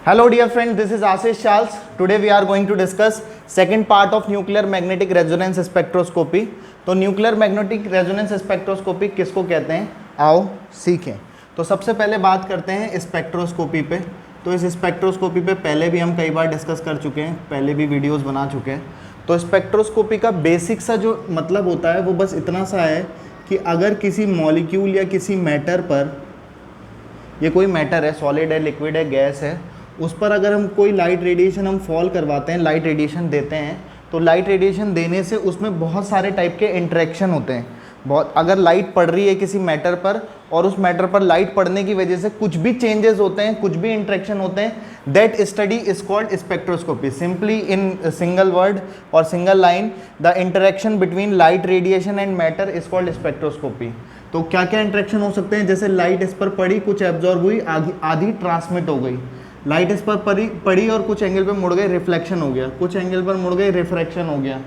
Hello dear friend, this is Ashish Charles. Today we are going to discuss second part of nuclear magnetic resonance spectroscopy. तो nuclear magnetic resonance spectroscopy किसको कहते हैं, आओ सीखें। तो सबसे पहले बात करते हैं स्पेक्ट्रोस्कोपी पे। तो इस स्पेक्ट्रोस्कोपी पे पहले भी हम कई बार डिस्कस कर चुके हैं, पहले भी वीडियोस बना चुके हैं। तो स्पेक्ट्रोस्कोपी का बेसिक सा जो मतलब होता है वो बस इतना सा है कि अगर किसी मॉलिक्यूल या किसी मैटर पर, ये कोई मैटर है, सॉलिड है, लिक्विड है, गैस है, उस पर अगर हम कोई लाइट रेडिएशन हम फॉल करवाते हैं, लाइट रेडिएशन देते हैं, तो लाइट रेडिएशन देने से उसमें बहुत सारे टाइप के इंटरेक्शन होते हैं। बहुत अगर लाइट पड़ रही है किसी मैटर पर और उस मैटर पर लाइट पड़ने की वजह से कुछ भी चेंजेस होते हैं, कुछ भी इंटरेक्शन होते हैं, that study is called spectroscopy. Simply in single word और single line, the interaction between light radiation and matter is called spectroscopy. तो क्या क्या इंटरेक्शन हो सकते हैं, जैसे लाइट इस पर पड़ी, कुछ एब्जॉर्ब हुई, आधी ट्रांसमिट हो गई। लाइट इस पर पड़ी और कुछ एंगल पे मुड़ गई, रिफ्लेक्शन हो गया। कुछ एंगल पर मुड़ गई, रिफ्रैक्शन हो गया।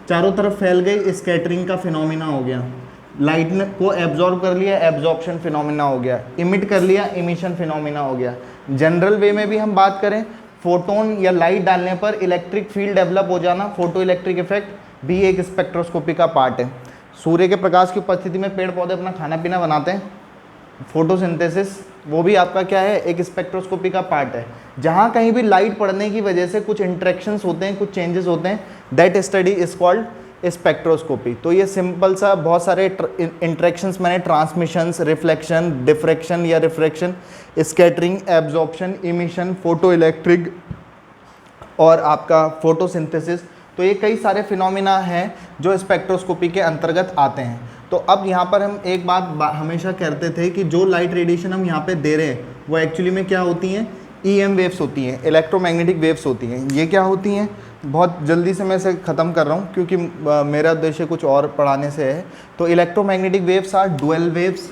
चारों तरफ फैल गई, स्कैटरिंग का फिनोमिना हो गया। लाइट ने को एब्जॉर्ब कर लिया, एब्जॉर्प्शन फिनोमिना हो गया। इमिट कर लिया, इमिशन फिनोमिना हो गया। जनरल वे में भी हम बात करें, फोटोन या लाइट डालने पर इलेक्ट्रिक फील्ड डेवलप हो जाना, फोटो इलेक्ट्रिक इफेक्ट भी एक स्पेक्ट्रोस्कोपी का पार्ट है। सूर्य के प्रकाश की उपस्थिति में पेड़ पौधे अपना खाना पीना बनाते हैं, फोटोसिंथेसिस, वो भी आपका क्या है, एक स्पेक्ट्रोस्कोपी का पार्ट है। जहाँ कहीं भी लाइट पड़ने की वजह से कुछ इंटरेक्शंस होते हैं, कुछ चेंजेस होते हैं, that study is called spectroscopy. तो ये सिंपल सा बहुत सारे इंटरेक्शंस मैंने ट्रांसमिशंस, रिफ्लेक्शन, डिफ्रैक्शन या refraction, scattering, absorption, emission, photo electric और आपका फोटोसिंथेसिस, तो ये कई सारे फिनोमिना हैं जो स्पेक्ट्रोस्कोपी के अंतर्गत आते हैं। तो अब यहाँ पर हम एक बात हमेशा करते थे कि जो लाइट रेडिएशन हम यहाँ पे दे रहे हैं वो एक्चुअली में क्या होती हैं, EM वेव्स होती हैं, इलेक्ट्रोमैग्नेटिक वेव्स होती हैं। ये क्या होती हैं, बहुत जल्दी से मैं इसे ख़त्म कर रहा हूँ क्योंकि मेरा उद्देश्य कुछ और पढ़ाने से है। तो electromagnetic waves are dual waves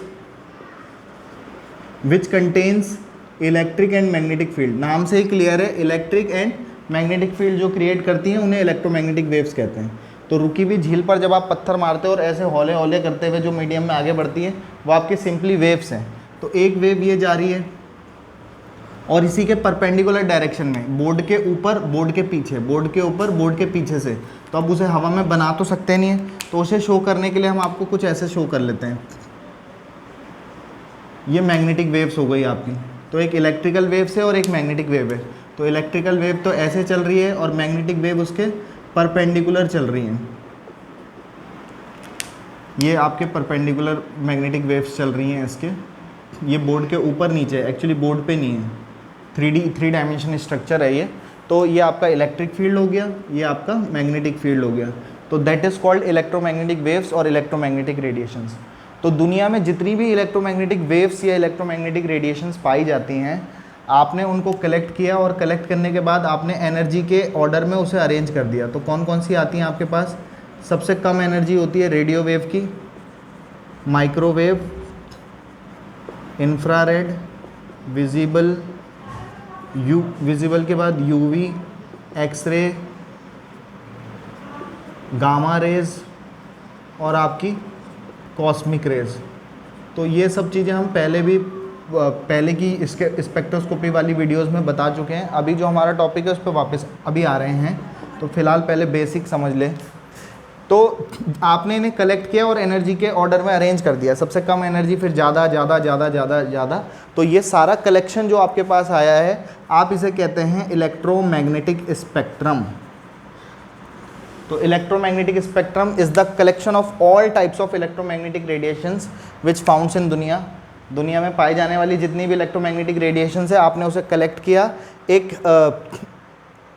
which contains electric and magnetic field. नाम से ही क्लियर है, इलेक्ट्रिक एंड मैग्नेटिक फील्ड जो क्रिएट करती हैं उन्हें इलेक्ट्रोमैग्नेटिक वेव्स कहते हैं। तो रुकी हुई झील पर जब आप पत्थर मारते हो और ऐसे हौले हौले करते हुए जो मीडियम में आगे बढ़ती है, वो आपकी सिंपली वेव्स हैं। तो एक वेव ये जा रही है और इसी के परपेंडिकुलर डायरेक्शन में, बोर्ड के ऊपर, बोर्ड के पीछे, बोर्ड के ऊपर, बोर्ड के पीछे से। तो अब उसे हवा में बना तो सकते नहीं है, तो उसे शो करने के लिए हम आपको कुछ ऐसे शो कर लेते हैं। ये मैग्नेटिक वेव्स हो गई आपकी। तो एक इलेक्ट्रिकल वेव्स है और एक मैग्नेटिक वेव है। तो इलेक्ट्रिकल वेव तो ऐसे चल रही है और मैग्नेटिक वेव उसके परपेंडिकुलर चल रही हैं। ये आपके परपेंडिकुलर मैग्नेटिक वेव्स चल रही हैं इसके। ये बोर्ड के ऊपर नीचे है, एक्चुअली बोर्ड पे नहीं है, 3 डायमेंशन स्ट्रक्चर है ये। तो ये आपका इलेक्ट्रिक फील्ड हो गया, ये आपका मैग्नेटिक फील्ड हो गया। तो that is called electromagnetic waves और इलेक्ट्रोमैग्नेटिक रेडिएशंस। तो दुनिया में जितनी भी इलेक्ट्रोमैग्नेटिक वेव्स या इलेक्ट्रोमैग्नेटिक रेडिएशंस पाई जाती हैं, आपने उनको कलेक्ट किया और कलेक्ट करने के बाद आपने एनर्जी के ऑर्डर में उसे अरेंज कर दिया। तो कौन कौन सी आती हैं आपके पास, सबसे कम एनर्जी होती है रेडियो वेव की, माइक्रोवेव, इंफ्रारेड, विजिबल, विजिबल के बाद यूवी, एक्सरे, गामा रेज और आपकी कॉस्मिक रेज। तो ये सब चीज़ें हम पहले की इसके स्पेक्ट्रोस्कोपी वाली वीडियोस में बता चुके हैं। अभी जो हमारा टॉपिक है उस पर वापस अभी आ रहे हैं। तो फिलहाल पहले बेसिक समझ लें। तो आपने इन्हें कलेक्ट किया और एनर्जी के ऑर्डर में अरेंज कर दिया, सबसे कम एनर्जी, फिर ज़्यादा ज़्यादा ज़्यादा ज़्यादा ज़्यादा। तो ये सारा कलेक्शन जो आपके पास आया है, आप इसे कहते हैं इलेक्ट्रोमैग्नेटिक स्पेक्ट्रम। तो electromagnetic spectrum is the collection of all types of electromagnetic radiations which founds in दुनिया में पाई जाने वाली जितनी भी इलेक्ट्रोमैग्नेटिक रेडिएशन है, आपने उसे कलेक्ट किया एक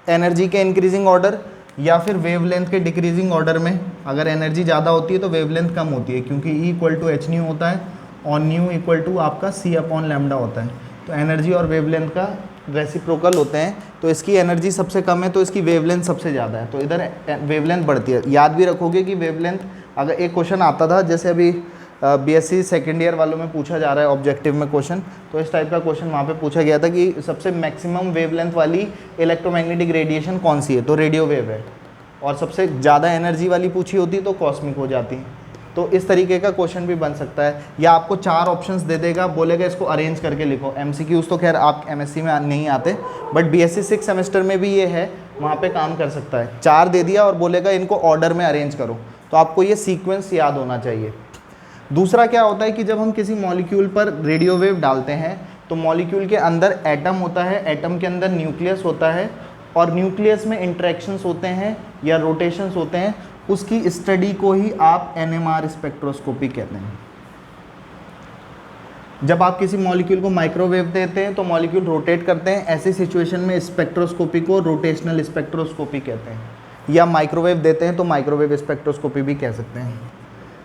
एनर्जी के इंक्रीजिंग ऑर्डर या फिर वेवलेंथ के डिक्रीजिंग ऑर्डर में। अगर एनर्जी ज़्यादा होती है तो वेवलेंथ कम होती है, क्योंकि E=h होता है और न्यू आपका C/λ होता है। तो एनर्जी और वेवलेंथ का रेसिप्रोकल होते हैं। तो इसकी एनर्जी सबसे कम है तो इसकी वेवलेंथ सबसे ज़्यादा है, तो इधर वेवलेंथ बढ़ती है। याद भी रखोगे कि वेवलेंथ, अगर एक क्वेश्चन आता था जैसे अभी BSc सेकेंड ईयर वालों में पूछा जा रहा है ऑब्जेक्टिव में क्वेश्चन, तो इस टाइप का क्वेश्चन वहाँ पे पूछा गया था कि सबसे मैक्सिमम वेवलेंथ वाली इलेक्ट्रोमैग्नेटिक रेडिएशन कौन सी है, तो रेडियो वेव है। और सबसे ज़्यादा एनर्जी वाली पूछी होती तो कॉस्मिक हो जाती। तो इस तरीके का क्वेश्चन भी बन सकता है, या आपको 4 ऑप्शंस दे देगा, बोलेगा इसको अरेंज करके लिखो। एमसीक्यूज तो खैर आप एमएससी में नहीं आते, बट बीएससी 6 सेमेस्टर में भी ये है, वहाँ पे काम कर सकता है। 4 दे दिया और बोलेगा इनको ऑर्डर में अरेंज करो, तो आपको ये सीक्वेंस याद होना चाहिए। दूसरा क्या होता है कि जब हम किसी मॉलिक्यूल पर रेडियो वेव डालते हैं तो मॉलिक्यूल के अंदर एटम होता है, एटम के अंदर न्यूक्लियस होता है, और न्यूक्लियस में इंटरेक्शंस होते हैं या रोटेशंस होते हैं, उसकी स्टडी को ही आप एनएमआर स्पेक्ट्रोस्कोपी कहते हैं। जब आप किसी मॉलिक्यूल को माइक्रोवेव देते हैं तो मॉलिक्यूल रोटेट करते हैं, ऐसी सिचुएशन में स्पेक्ट्रोस्कोपी को रोटेशनल स्पेक्ट्रोस्कोपी कहते हैं, या माइक्रोवेव देते हैं तो माइक्रोवेव स्पेक्ट्रोस्कोपी भी कह सकते हैं।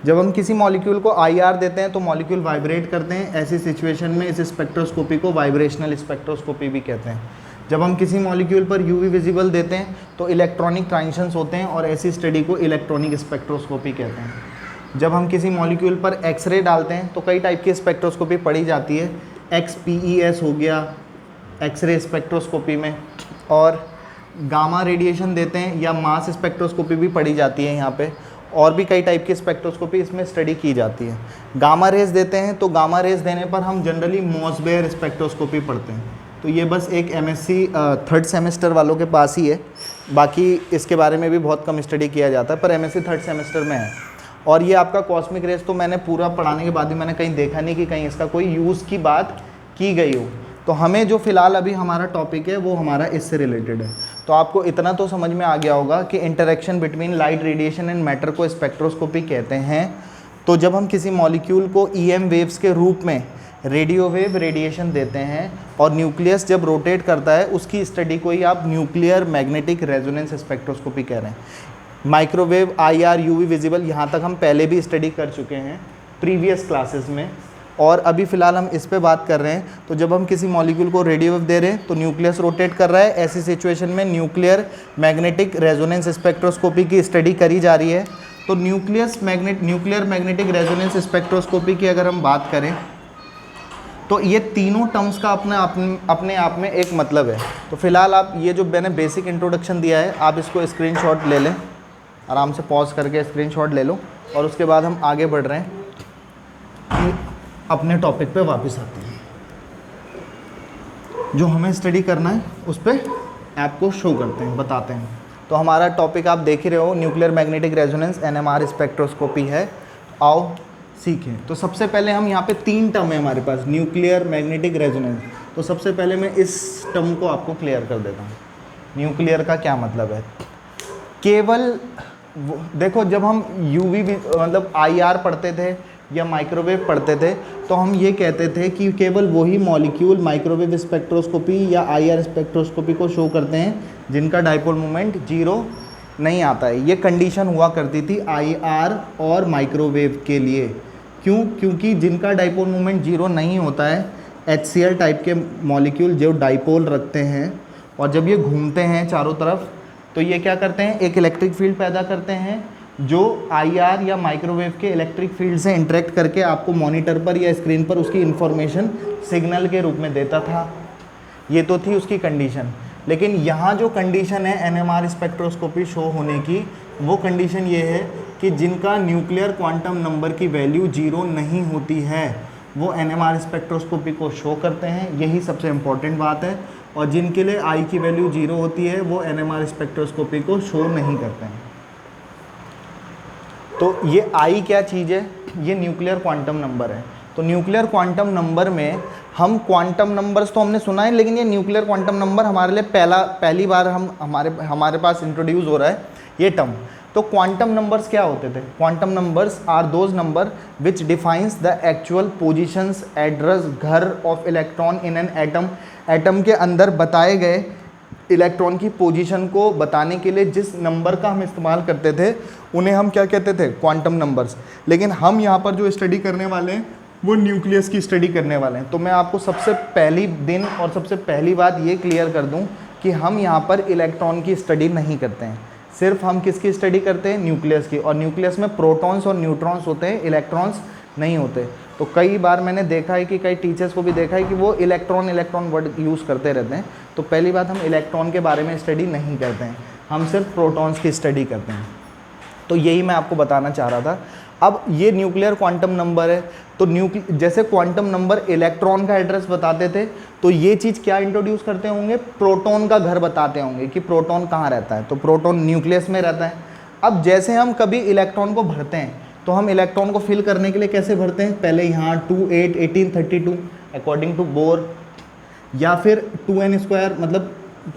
जब हम किसी मॉलिक्यूल को आईआर देते हैं तो मॉलिक्यूल वाइब्रेट करते हैं, ऐसी सिचुएशन में इस स्पेक्ट्रोस्कोपी को वाइब्रेशनल स्पेक्ट्रोस्कोपी भी कहते हैं। जब हम किसी मॉलिक्यूल पर यूवी विजिबल देते हैं तो इलेक्ट्रॉनिक ट्रांजिशंस होते हैं, और ऐसी स्टडी को इलेक्ट्रॉनिक स्पेक्ट्रोस्कोपी कहते हैं। जब हम किसी मॉलिक्यूल पर एक्सरे डालते हैं तो कई टाइप की स्पेक्ट्रोस्कोपी पढ़ी जाती है, XPES हो गया एक्सरे स्पेक्ट्रोस्कोपी में, और गामा रेडिएशन देते हैं या मास स्पेक्ट्रोस्कोपी भी पढ़ी जाती है यहाँ पे, और भी कई टाइप की स्पेक्ट्रोस्कोपी इसमें स्टडी की जाती है। गामा रेज देते हैं तो गामा रेज देने पर हम जनरली मोसबेयर स्पेक्ट्रोस्कोपी पढ़ते हैं, तो ये बस एक एमएससी 3rd सेमेस्टर वालों के पास ही है, बाकी इसके बारे में भी बहुत कम स्टडी किया जाता है, पर एमएससी 3rd सेमेस्टर में है। और ये आपका कॉस्मिक रेज तो मैंने पूरा पढ़ाने के बाद भी मैंने कहीं देखा नहीं कि कहीं इसका कोई यूज़ की बात की गई हो। तो हमें जो फ़िलहाल अभी हमारा टॉपिक है वो हमारा इससे रिलेटेड है। तो आपको इतना तो समझ में आ गया होगा कि interaction between light radiation and matter को स्पेक्ट्रोस्कोपी कहते हैं। तो जब हम किसी मॉलिक्यूल को EM वेव्स के रूप में रेडियो वेव रेडिएशन देते हैं और न्यूक्लियस जब रोटेट करता है उसकी स्टडी को ही आप न्यूक्लियर मैग्नेटिक रेजोनेंस स्पेक्ट्रोस्कोपी कह रहे हैं। माइक्रोवेव, IR, UV विजिबल यहाँ तक हम पहले भी स्टडी कर चुके हैं प्रीवियस क्लासेस में, और अभी फ़िलहाल हम इस पे बात कर रहे हैं। तो जब हम किसी मॉलिक्यूल को रेडियो वेव दे रहे हैं तो न्यूक्लियस रोटेट कर रहा है, ऐसी सिचुएशन में न्यूक्लियर मैग्नेटिक रेजोनेंस स्पेक्ट्रोस्कोपी की स्टडी करी जा रही है। तो न्यूक्लियर मैग्नेटिक रेजोनेंस स्पेक्ट्रोस्कोपी की अगर हम बात करें तो ये तीनों टर्म्स का अपने आप में एक मतलब है। तो फिलहाल आप ये जो मैंने बेसिक इंट्रोडक्शन दिया है आप इसको स्क्रीनशॉट ले लें, आराम से पॉज करके स्क्रीनशॉट ले लो, और उसके बाद हम आगे बढ़ रहे हैं कि अपने टॉपिक पे वापस आते हैं। जो हमें स्टडी करना है उस पर आपको शो करते हैं, बताते हैं। तो हमारा टॉपिक आप देख ही रहे हो, nuclear magnetic resonance NMR spectroscopy है। आओ सीखें। तो सबसे पहले हम यहाँ पे 3 टर्म है हमारे पास, न्यूक्लियर मैग्नेटिक रेजोनेंस। तो सबसे पहले मैं इस टर्म को आपको क्लियर कर देता हूँ, न्यूक्लियर का क्या मतलब है। केवल देखो, जब हम UV मतलब IR पढ़ते थे या माइक्रोवेव पढ़ते थे तो हम ये कहते थे कि केवल वही मॉलिक्यूल माइक्रोवेव स्पेक्ट्रोस्कोपी या IR स्पेक्ट्रोस्कोपी को शो करते हैं जिनका डाइपोल मोमेंट 0 नहीं आता है। ये कंडीशन हुआ करती थी IR और माइक्रोवेव के लिए। क्यों? क्योंकि जिनका डाइपोल मोमेंट 0 नहीं होता है, HCl टाइप के मॉलिक्यूल जो डाइपोल रखते हैं और जब ये घूमते हैं चारों तरफ तो ये क्या करते हैं, एक इलेक्ट्रिक फील्ड पैदा करते हैं जो IR या माइक्रोवेव के इलेक्ट्रिक फील्ड से इंटरेक्ट करके आपको मॉनिटर पर या स्क्रीन पर उसकी इन्फॉर्मेशन सिग्नल के रूप में देता था। ये तो थी उसकी कंडीशन। लेकिन यहाँ जो कंडीशन है NMR स्पेक्ट्रोस्कोपी शो होने की, वो कंडीशन ये है कि जिनका न्यूक्लियर क्वांटम नंबर की वैल्यू 0 नहीं होती है वो NMR स्पेक्ट्रोस्कोपी को शो करते हैं। यही सबसे इम्पॉर्टेंट बात है। और जिनके लिए I की वैल्यू 0 होती है वो NMR स्पेक्ट्रोस्कोपी को शो नहीं करते हैं। तो ये I क्या चीज़ है? ये न्यूक्लियर क्वांटम नंबर है। तो न्यूक्लियर क्वांटम नंबर में हम क्वांटम नंबर्स तो हमने सुना है, लेकिन ये न्यूक्लियर क्वांटम नंबर हमारे लिए पहली बार हमारे पास इंट्रोड्यूस हो रहा है ये टर्म। तो क्वांटम नंबर्स क्या होते थे? Quantum numbers are those number which defines the actual positions, address, घर of electron in an atom. Atom के अंदर बताए गए इलेक्ट्रॉन की पोजीशन को बताने के लिए जिस नंबर का हम इस्तेमाल करते थे उन्हें हम क्या कहते थे? Quantum numbers. लेकिन हम यहाँ पर जो स्टडी करने वाले हैं वो न्यूक्लियस की स्टडी करने वाले हैं। तो मैं आपको सबसे पहली दिन और सबसे पहली बात ये क्लियर कर दूं कि हम यहाँ पर इलेक्ट्रॉन की स्टडी नहीं करते हैं, सिर्फ हम किसकी स्टडी करते हैं? न्यूक्लियस की। और न्यूक्लियस में प्रोटॉन्स और न्यूट्रॉन्स होते हैं, इलेक्ट्रॉन्स नहीं होते। तो कई बार मैंने देखा है कि कई टीचर्स को भी देखा है कि वो इलेक्ट्रॉन वर्ड यूज़ करते रहते हैं। तो पहली बात, हम इलेक्ट्रॉन के बारे में स्टडी नहीं करते हैं, हम सिर्फ प्रोटॉन्स की स्टडी करते हैं। तो यही मैं आपको बताना चाह रहा था। अब ये न्यूक्लियर क्वांटम नंबर है, तो जैसे क्वांटम नंबर इलेक्ट्रॉन का एड्रेस बताते थे, तो ये चीज़ क्या इंट्रोड्यूस करते होंगे, प्रोटॉन का घर बताते होंगे कि प्रोटॉन कहाँ रहता है, तो प्रोटॉन न्यूक्लियस में रहता है। अब जैसे हम कभी इलेक्ट्रॉन को भरते हैं, तो हम इलेक्ट्रॉन को फिल करने के लिए कैसे भरते हैं, पहले यहाँ 2 8 18 32 अकॉर्डिंग टू बोर, या फिर 2n² मतलब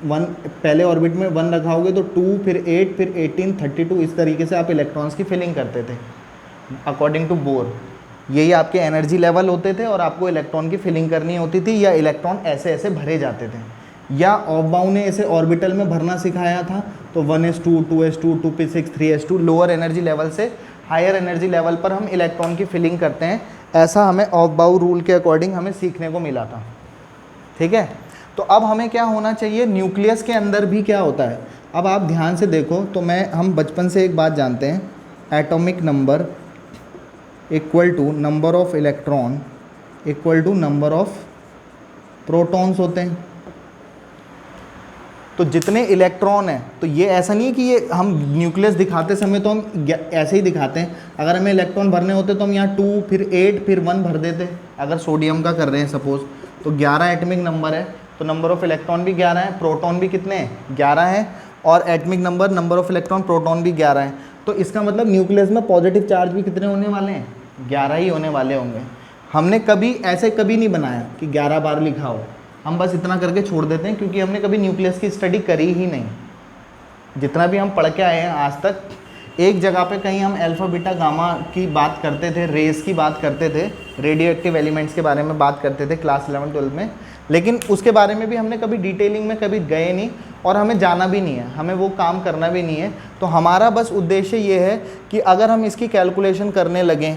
1 पहले ऑर्बिट में 1 रखाओगे तो 2 फिर 8 फिर 18 32, इस तरीके से आप इलेक्ट्रॉन्स की फिलिंग करते थे अकॉर्डिंग टू बोर। यही आपके एनर्जी लेवल होते थे और आपको इलेक्ट्रॉन की फिलिंग करनी होती थी, या इलेक्ट्रॉन ऐसे ऐसे भरे जाते थे। या ऑफबाउ ने ऐसे ऑर्बिटल में भरना सिखाया था, तो 1s2 2s2 2p6 3s2, lower energy level से हायर एनर्जी लेवल पर हम इलेक्ट्रॉन की फिलिंग करते हैं। ऐसा हमें ऑफबाउ रूल के अकॉर्डिंग हमें सीखने को मिला था। ठीक है, तो अब हमें क्या होना चाहिए, न्यूक्लियस के अंदर भी क्या होता है। अब आप ध्यान से देखो, तो हम बचपन से एक बात जानते हैं, atomic number equal to number of electron equal to number of protons होते हैं। तो जितने इलेक्ट्रॉन हैं, तो ये ऐसा नहीं है कि ये हम न्यूक्लियस दिखाते समय तो हम ऐसे ही दिखाते हैं। अगर हमें इलेक्ट्रॉन भरने होते तो हम यहाँ 2 फिर 8 फिर 1 भर देते। अगर सोडियम का कर रहे हैं सपोज, तो 11 एटमिक नंबर है, तो नंबर ऑफ इलेक्ट्रॉन भी 11 है, प्रोटॉन भी कितने हैं, 11 है, और atomic number of electron proton भी 11 है। तो इसका मतलब न्यूक्लियस में पॉजिटिव चार्ज भी कितने होने वाले हैं, 11 ही होने वाले होंगे। हमने कभी ऐसे कभी नहीं बनाया कि 11 बार लिखा हो, हम बस इतना करके छोड़ देते हैं, क्योंकि हमने कभी न्यूक्लियस की स्टडी करी ही नहीं। जितना भी हम पढ़ के आए हैं आज तक, एक जगह पे कहीं हम अल्फा बीटा गामा की बात करते थे, रेस की बात करते थे, रेडियो एक्टिव एलिमेंट्स के बारे में बात करते थे क्लास 11 12 में, लेकिन उसके बारे में भी हमने कभी डिटेलिंग में कभी गए नहीं, और हमें जाना भी नहीं है, हमें वो काम करना भी नहीं है। तो हमारा बस उद्देश्य ये है कि अगर हम इसकी कैलकुलेशन करने लगें,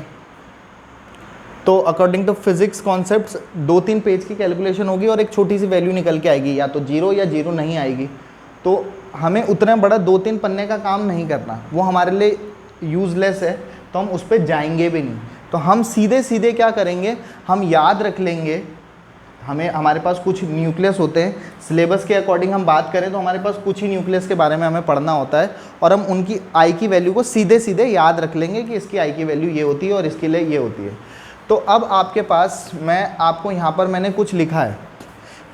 तो according to physics concepts 2-3 page की कैलकुलेशन होगी और एक छोटी सी वैल्यू निकल के आएगी, या तो 0 या 0 नहीं आएगी। तो हमें उतना बड़ा 2-3 पन्ने का काम नहीं करना, वो हमारे लिए यूज़लेस है, तो हम उस पर जाएंगे भी नहीं। तो हम सीधे सीधे क्या करेंगे, हम याद रख लेंगे, हमारे पास कुछ न्यूक्लियस होते हैं, सिलेबस के अकॉर्डिंग हम बात करें तो हमारे पास कुछ ही न्यूक्लियस के बारे में हमें पढ़ना होता है, और हम उनकी आई की वैल्यू को सीधे सीधे याद रख लेंगे कि इसकी आई की वैल्यू ये होती है और इसके लिए ये होती है। तो अब आपके पास मैं आपको यहाँ पर मैंने कुछ लिखा है,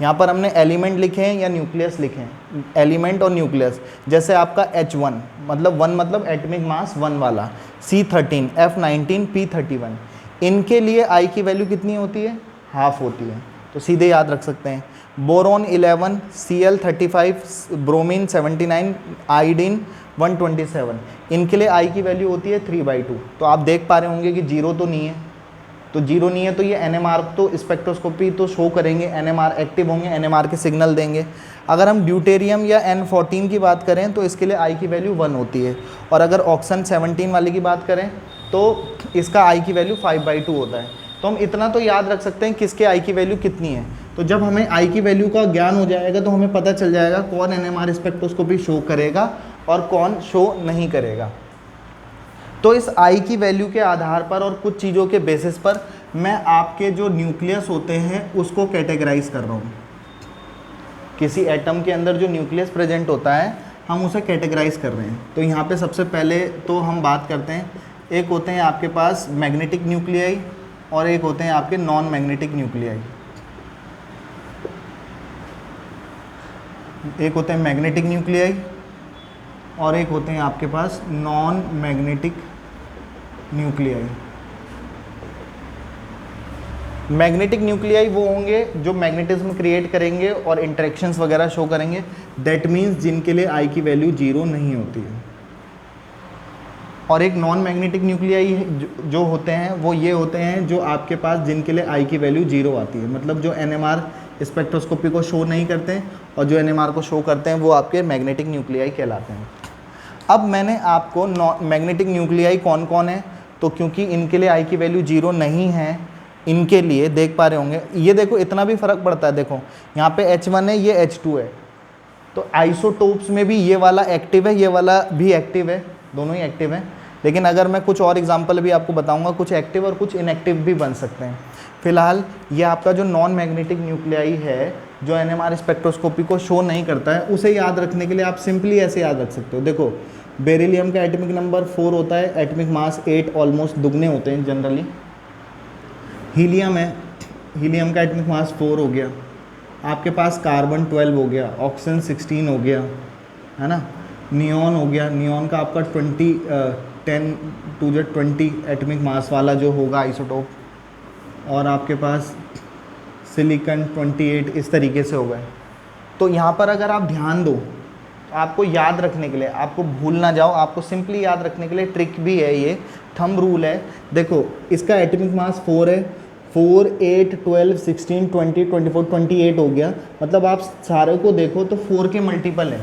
यहाँ पर हमने एलिमेंट लिखे हैं या न्यूक्लियस लिखे हैं, एलिमेंट और न्यूक्लियस। जैसे आपका H1 मतलब 1 मतलब एटमिक मास 1 वाला, C13 F19 P31, इनके लिए आई की वैल्यू कितनी होती है, हाफ होती है, तो सीधे याद रख सकते हैं। बोरोन 11 Cl35 ब्रोमीन 79 आयोडीन 127, इनके लिए आई की वैल्यू होती है 3/2। तो आप देख पा रहे होंगे कि 0 तो नहीं है, तो 0 नहीं है, तो ये NMR तो स्पेक्ट्रोस्कोपी तो शो करेंगे, NMR एक्टिव होंगे, NMR के सिग्नल देंगे। अगर हम ड्यूटेरियम या N14 की बात करें तो इसके लिए आई की वैल्यू 1 होती है, और अगर ऑक्सन 17 वाले की बात करें तो इसका आई की वैल्यू 5/2 होता है। तो हम इतना तो याद रख सकते हैं किसके आई की वैल्यू कितनी है। तो जब हमें आई की वैल्यू का ज्ञान हो जाएगा तो हमें पता चल जाएगा कौन NMR स्पेक्ट्रोस्कोपी शो करेगा और कौन शो नहीं करेगा। तो इस आई की वैल्यू के आधार पर और कुछ चीज़ों के बेसिस पर मैं आपके जो न्यूक्लियस होते हैं उसको कैटेगराइज कर रहा हूँ। किसी एटम के अंदर जो न्यूक्लियस प्रेजेंट होता है हम उसे कैटेगराइज कर रहे हैं। तो यहाँ पे सबसे पहले तो हम बात करते हैं, एक होते हैं आपके पास मैग्नेटिक न्यूक्लियाई और एक होते हैं आपके नॉन मैग्नेटिक न्यूक्लियाई। एक होते हैं मैग्नेटिक न्यूक्लियाई और एक होते हैं आपके पास non magnetic nuclei. Magnetic nuclei वो होंगे जो मैग्नेटिज्म क्रिएट करेंगे और इंटरेक्शंस वगैरह शो करेंगे, दैट मीन्स जिनके लिए आई की वैल्यू 0 नहीं होती है। और एक नॉन मैग्नेटिक न्यूक्लियाई जो होते हैं वो ये होते हैं जो आपके पास जिनके लिए आई की वैल्यू 0 आती है, मतलब जो NMR स्पेक्ट्रोस्कोपी को शो नहीं करते हैं और जो NMR को शो करते हैं वो आपके मैग्नेटिक न्यूक्लियाई कहलाते हैं। अब मैंने आपको मैग्नेटिक न्यूक्लियाई कौन कौन है, तो क्योंकि इनके लिए आई की वैल्यू 0 नहीं है, इनके लिए देख पा रहे होंगे, ये देखो इतना भी फ़र्क पड़ता है। देखो यहाँ पे H1 है, ये H2 है, तो आइसोटोप्स में भी ये वाला एक्टिव है, ये वाला भी एक्टिव है, दोनों ही एक्टिव हैं। लेकिन अगर मैं कुछ और एग्जांपल भी आपको बताऊंगा, कुछ एक्टिव और कुछ इनएक्टिव भी बन सकते हैं। फिलहाल ये आपका जो नॉन मैग्नेटिक न्यूक्लियाई है जो NMR स्पेक्ट्रोस्कोपी को शो नहीं करता है, उसे याद रखने के लिए आप सिंपली ऐसे याद रख सकते हो। देखो बेरिलियम का एटॉमिक नंबर 4 होता है, एटॉमिक मास 8, ऑलमोस्ट दुगने होते हैं जनरली। हीलियम है, हीलियम का एटॉमिक मास 4 हो गया। आपके पास कार्बन 12 हो गया, ऑक्सीजन 16 हो गया, है ना। नियॉन हो गया, नियॉन का आपका 10 एटॉमिक मास वाला जो होगा आइसोटोप, और आपके पास सिलिकॉन 28, इस तरीके से हो गए। तो यहाँ पर अगर आप ध्यान दो तो आपको याद रखने के लिए, आपको भूल ना जाओ, आपको सिंपली याद रखने के लिए ट्रिक भी है, ये थंब रूल है। देखो इसका एटॉमिक मास 4 है, 4, 8, 12, 16, 20, 24, 28 हो गया। मतलब आप सारे को देखो तो 4 के मल्टीपल है।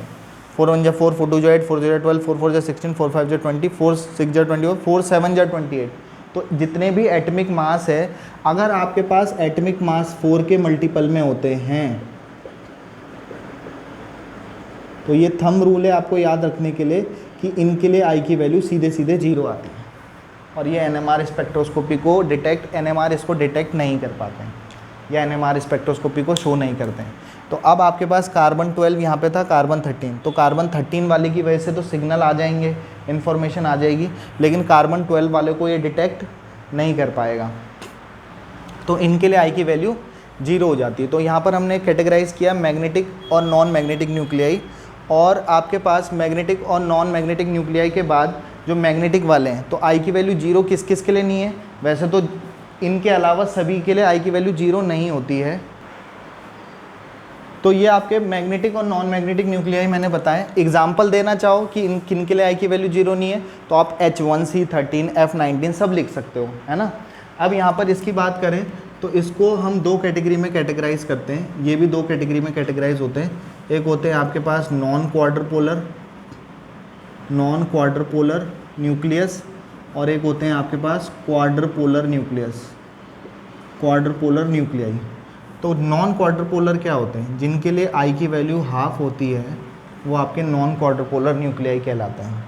4 1 जा 4, 4 2 जा 8, 4 0 12, 4 4 जा 16, 4 5 जा 20, 4 6 जा 24, 4 7 जा 28। तो जितने भी एटॉमिक मास है, अगर आपके पास एटॉमिक मास 4 के मल्टीपल में होते हैं तो ये थंब रूल है आपको याद रखने के लिए कि इनके लिए आई की वैल्यू सीधे सीधे 0 आती है, और ये एनएमआर स्पेक्ट्रोस्कोपी को डिटेक्ट, एनएमआर इसको डिटेक्ट नहीं कर पाते हैं, या एनएमआर स्पेक्ट्रोस्कोपी को शो नहीं करते हैं। तो अब आपके पास कार्बन 12 यहाँ पे था, कार्बन 13, तो कार्बन 13 वाले की वजह से तो सिग्नल आ जाएंगे, इन्फॉर्मेशन आ जाएगी, लेकिन कार्बन 12 वाले को ये डिटेक्ट नहीं कर पाएगा, तो इनके लिए आई की वैल्यू 0 हो जाती है। तो यहाँ पर हमने कैटेगराइज किया मैग्नेटिक और नॉन मैग्नेटिक न्यूक्लियाई, और आपके पास मैग्नेटिक और नॉन मैग्नेटिक न्यूक्लियाई के बाद जो मैग्नेटिक वाले हैं, तो आई की वैल्यू 0 किस किस के लिए नहीं है, वैसे तो इनके अलावा सभी के लिए आई की वैल्यू 0 नहीं होती है। तो ये आपके मैग्नेटिक और नॉन मैग्नेटिक न्यूक्लियाई मैंने बताया। एग्जाम्पल देना चाहो कि इन किन के लिए आई की वैल्यू 0 नहीं है, तो आप H1C13, F19 सब लिख सकते हो, है ना। अब यहाँ पर इसकी बात करें तो इसको हम 2 कैटेगरी में कैटेगराइज करते हैं, ये भी 2 कैटेगरी में कैटेगराइज होते हैं। एक होते हैं आपके पास नॉन क्वाड्रपोलर न्यूक्लियस, और एक होते हैं आपके पास क्वाड्रपोलर न्यूक्लियाई। तो नॉन क्वाड्रपोलर क्या होते हैं, जिनके लिए आई की वैल्यू हाफ होती है, वो आपके नॉन क्वाड्रपोलर न्यूक्लियाई कहलाते हैं।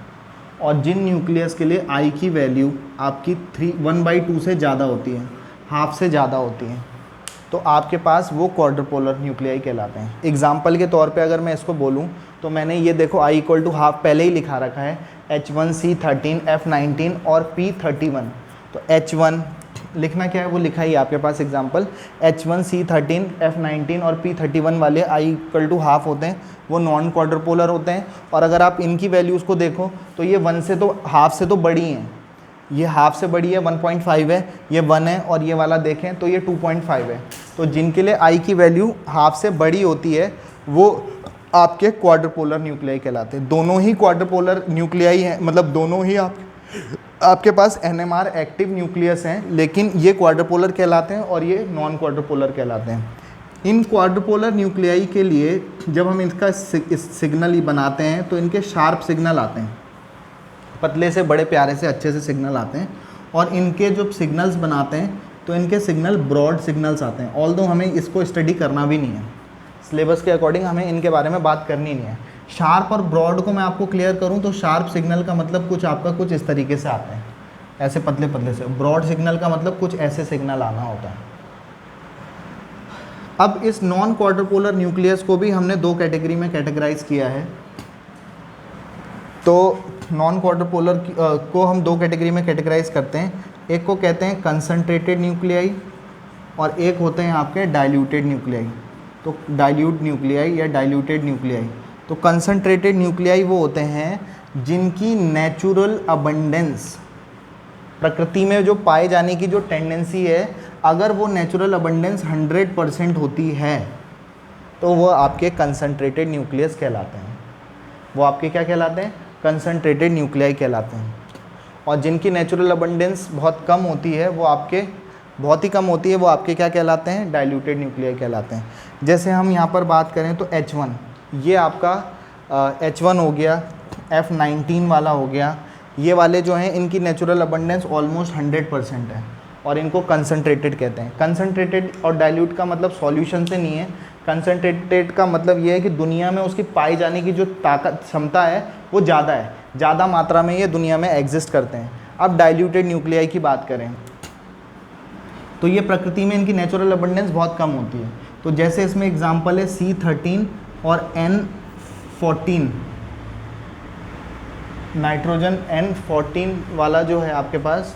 और जिन न्यूक्लियस के लिए आई की वैल्यू आपकी 1/2 से ज़्यादा होती है, हाफ से ज़्यादा होती है, तो आपके पास वो क्वाड्रपोलर न्यूक्लियाई कहलाते हैं। एग्जाम्पल के तौर पे अगर मैं इसको बोलूँ तो मैंने ये देखो I = हाफ पहले ही लिखा रखा है, H1C13, F19 और P31। तो H1 लिखना क्या है, वो लिखा ही आपके पास एग्जाम्पल, H1C13, F19 और P31 वाले I = हाफ होते हैं, वो नॉन क्वाड्रपोलर होते हैं। और अगर आप इनकी वैल्यूज़ को देखो तो ये 1 से तो हाफ से तो बड़ी हैं, ये हाफ से बड़ी है 1.5 है, ये 1 है, और ये वाला देखें तो ये 2.5 है। तो जिनके लिए आई की वैल्यू हाफ से बड़ी होती है वो आपके क्वाड्रपोलर न्यूक्लियाई कहलाते हैं। दोनों ही क्वाड्रपोलर न्यूक्लियाई हैं, मतलब दोनों ही आपके पास एनएमआर एक्टिव न्यूक्लियस हैं, लेकिन ये क्वाड्रपोलर कहलाते हैं और ये नॉन क्वाड्रपोलर कहलाते हैं। इन क्वाड्रपोलर न्यूक्लियाई के लिए जब हम इनका सिग्नल ही बनाते हैं तो इनके शार्प सिग्नल आते हैं, पतले से बड़े प्यारे से अच्छे से सिग्नल आते हैं, और इनके जो सिग्नल्स बनाते हैं तो इनके सिग्नल ब्रॉड सिग्नल्स आते हैं। ऑल्दो हमें इसको स्टडी करना भी नहीं है, सिलेबस के अकॉर्डिंग हमें इनके बारे में बात करनी नहीं है। शार्प और ब्रॉड को मैं आपको क्लियर करूं तो शार्प सिग्नल का मतलब कुछ आपका कुछ इस तरीके से आते हैं, ऐसे पतले पतले से। ब्रॉड सिग्नल का मतलब कुछ ऐसे सिग्नल आना होता है। अब इस नॉन क्वाड्रपोलर न्यूक्लियस को भी हमने 2 कैटेगरी में कैटेगराइज किया है। तो नॉन क्वाड्रपोलर को हम 2 कैटेगरी में कैटेगराइज करते हैं, एक को कहते हैं कंसंट्रेटेड न्यूक्लियाई और एक होते हैं आपके डाइल्यूटेड न्यूक्लियाई। तो डाइल्यूट न्यूक्लियाई या डाइल्यूटेड न्यूक्लियाई, तो कंसंट्रेटेड न्यूक्लियाई वो होते हैं जिनकी नेचुरल अबंडेंस, प्रकृति में जो पाए जाने की जो टेंडेंसी है, अगर वो नेचुरल अबंडेंस 100% होती है तो वो आपके कंसंट्रेटेड न्यूक्लियस कहलाते हैं। वो आपके क्या कहलाते हैं, कंसंट्रेटेड न्यूक्लियाई कहलाते हैं। और जिनकी नेचुरल अबंडेंस बहुत कम होती है, वो आपके बहुत ही कम होती है, वो आपके क्या कहलाते हैं, डाइल्यूटेड न्यूक्लियाई कहलाते हैं। जैसे हम यहाँ पर बात करें तो H1, ये आपका H1 हो गया, F19 वाला हो गया, ये वाले जो हैं इनकी नेचुरल अबंडेंस ऑलमोस्ट 100% है और इनको कंसंट्रेटेड कहते हैं। कंसंट्रेटेड और डाइल्यूट का मतलब सॉल्यूशन से नहीं है, कंसंट्रेटेड का मतलब ये है कि दुनिया में उसकी पाई जाने की जो ताकत क्षमता है वो ज़्यादा है, ज़्यादा मात्रा में ये दुनिया में एग्जिस्ट करते हैं। अब डाइल्यूटेड न्यूक्लियाई की बात करें तो ये प्रकृति में इनकी नेचुरल अबंडेंस बहुत कम होती है। तो जैसे इसमें एग्जांपल है C13 और N14, नाइट्रोजन N14 वाला जो है आपके पास,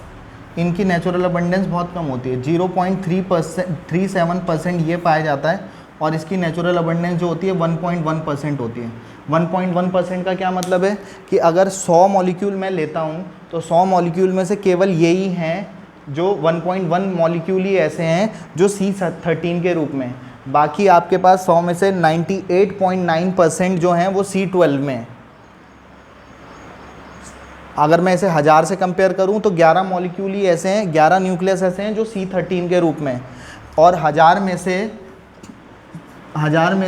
इनकी नेचुरल अबंडेंस बहुत कम होती है, 0.37% ये पाया जाता है, और इसकी नेचुरल अबंडेंस जो होती है 1.1% होती है। 1.1% का क्या मतलब है कि अगर 100 मॉलिक्यूल मैं लेता हूँ तो 100 मॉलिक्यूल में से केवल यही हैं जो 1.1 मॉलिक्यूल ही ऐसे हैं जो C13 के रूप में, बाकी आपके पास 100 में से 98.9% जो हैं वो C12 में है। अगर मैं इसे 1000 से कंपेयर करूं तो 11 मॉलिक्यूल ही ऐसे हैं, 11 न्यूक्लियस ऐसे हैं जो C13 के रूप में हैं, और 1000 में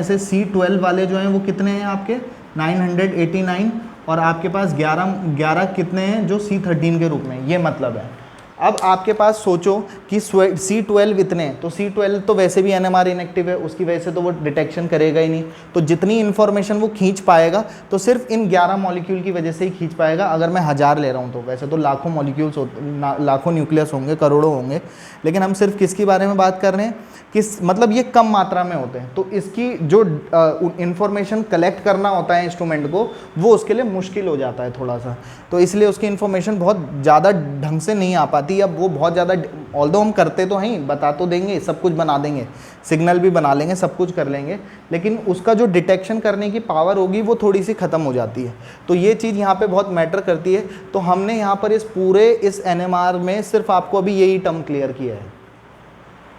से C12 वाले जो हैं वो कितने हैं आपके 989, और आपके पास 11 कितने हैं जो C13 के रूप में, ये मतलब है। अब आपके पास सोचो कि C12 इतने, तो C12 तो वैसे भी NMR इनएक्टिव है, उसकी वजह से तो वो डिटेक्शन करेगा ही नहीं, तो जितनी इन्फॉर्मेशन वो खींच पाएगा तो सिर्फ इन 11 मॉलिक्यूल की वजह से ही खींच पाएगा। अगर मैं 1000 ले रहा हूँ तो वैसे तो लाखों मॉलिक्यूल्स लाखों न्यूक्लियस होंगे, करोड़ों होंगे, लेकिन हम सिर्फ किसके बारे में बात कर रहे हैं, किस मतलब ये कम मात्रा में होते हैं, तो इसकी जो इन्फॉर्मेशन कलेक्ट करना होता है इंस्ट्रूमेंट को, वो उसके लिए मुश्किल हो जाता है थोड़ा सा, तो इसलिए उसकी इन्फॉर्मेशन बहुत ज़्यादा ढंग से नहीं आ पाती। अब वो बहुत ज़्यादा, ऑल्दो हम करते तो हैं, बता तो देंगे, सब कुछ बना देंगे, सिग्नल भी बना लेंगे, सब कुछ कर लेंगे, लेकिन उसका जो डिटेक्शन करने की पावर होगी वो थोड़ी सी ख़त्म हो जाती है, तो ये चीज़ यहाँ पे बहुत मैटर करती है। तो हमने यहाँ पर इस NMR में सिर्फ आपको अभी यही टर्म क्लियर किया है,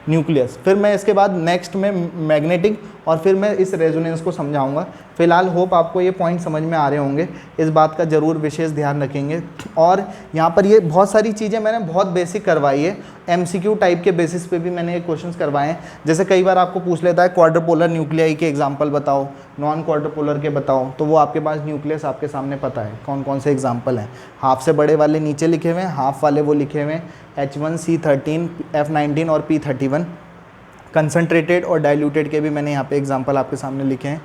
न्यूक्लियस, फिर मैं इसके बाद नेक्स्ट में मैग्नेटिक, और फिर मैं इस रेजोनेंस को समझाऊंगा। फिलहाल होप आपको ये पॉइंट समझ में आ रहे होंगे, इस बात का ज़रूर विशेष ध्यान रखेंगे। और यहाँ पर ये बहुत सारी चीज़ें मैंने बहुत बेसिक करवाई है, MCQ टाइप के बेसिस पे भी मैंने ये क्वेश्चंस करवाए हैं। जैसे कई बार आपको पूछ लेता है क्वाड्रपोलर न्यूक्लियाई के एग्जाम्पल बताओ, नॉन क्वाड्रपोलर के बताओ, तो वो आपके पास न्यूक्लियस आपके सामने पता है कौन कौन से एग्जाम्पल हैं। हाफ से बड़े वाले नीचे लिखे हुए हैं, हाफ वाले वो लिखे हुए हैं H1, C13, F19 और P31। कंसनट्रेटेड और डाइल्यूटेड के भी मैंने यहाँ पे एग्जांपल आपके सामने लिखे हैं।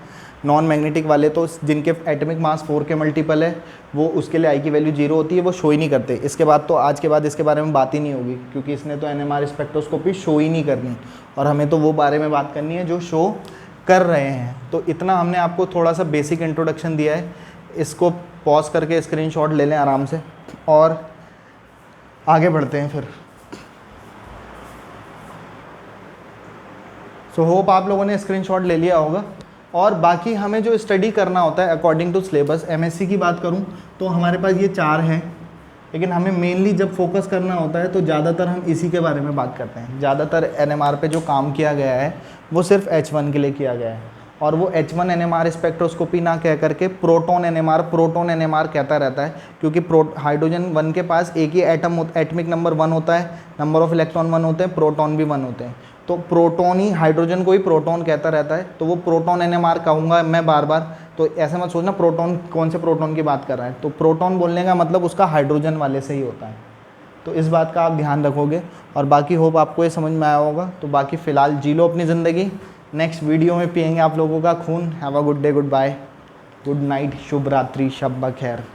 नॉन मैग्नेटिक वाले तो जिनके एटॉमिक मास 4 के मल्टीपल है, वो उसके लिए I की वैल्यू 0 होती है, वो शो ही नहीं करते। इसके बाद तो आज के बाद इसके बारे में बात ही नहीं होगी, क्योंकि इसने तो NMR स्पेक्ट्रोस्कोपी शो ही नहीं करनी, और हमें तो वो बारे में बात करनी है जो शो कर रहे हैं। तो इतना हमने आपको थोड़ा सा बेसिक इंट्रोडक्शन दिया है, इसको पॉज करके स्क्रीनशॉट ले लें आराम से, और आगे बढ़ते हैं फिर। सो होप आप लोगों ने स्क्रीनशॉट ले लिया होगा। और बाकी हमें जो स्टडी करना होता है अकॉर्डिंग टू सिलेबस, MSc की बात करूं तो हमारे पास ये 4 हैं, लेकिन हमें मेनली जब फोकस करना होता है तो ज़्यादातर हम इसी के बारे में बात करते हैं। ज़्यादातर NMR पे जो काम किया गया है वो सिर्फ H1 के लिए किया गया है, और वो H1 NMR स्पेक्ट्रोस्कोपी ना कह करके प्रोटॉन NMR कहता रहता है, क्योंकि हाइड्रोजन 1 के पास एक ही एटमिक नंबर 1 होता है, नंबर ऑफ इलेक्ट्रॉन 1 होते हैं, प्रोटॉन भी 1 होते हैं, तो प्रोटॉन ही हाइड्रोजन को ही प्रोटॉन कहता रहता है, तो वो प्रोटॉन NMR कहूँगा मैं बार बार। तो ऐसे मत सोचना प्रोटॉन कौन से प्रोटॉन की बात कर रहा है, तो प्रोटॉन बोलने का मतलब उसका हाइड्रोजन वाले से ही होता है, तो इस बात का आप ध्यान रखोगे। और बाकी होप आपको ये समझ में आया होगा। तो बाकी फ़िलहाल जी लो अपनी ज़िंदगी, नेक्स्ट वीडियो में पियेंगे आप लोगों का खून। Have a good day, good bye, good night, शुभ रात्रि, शब ब खैर।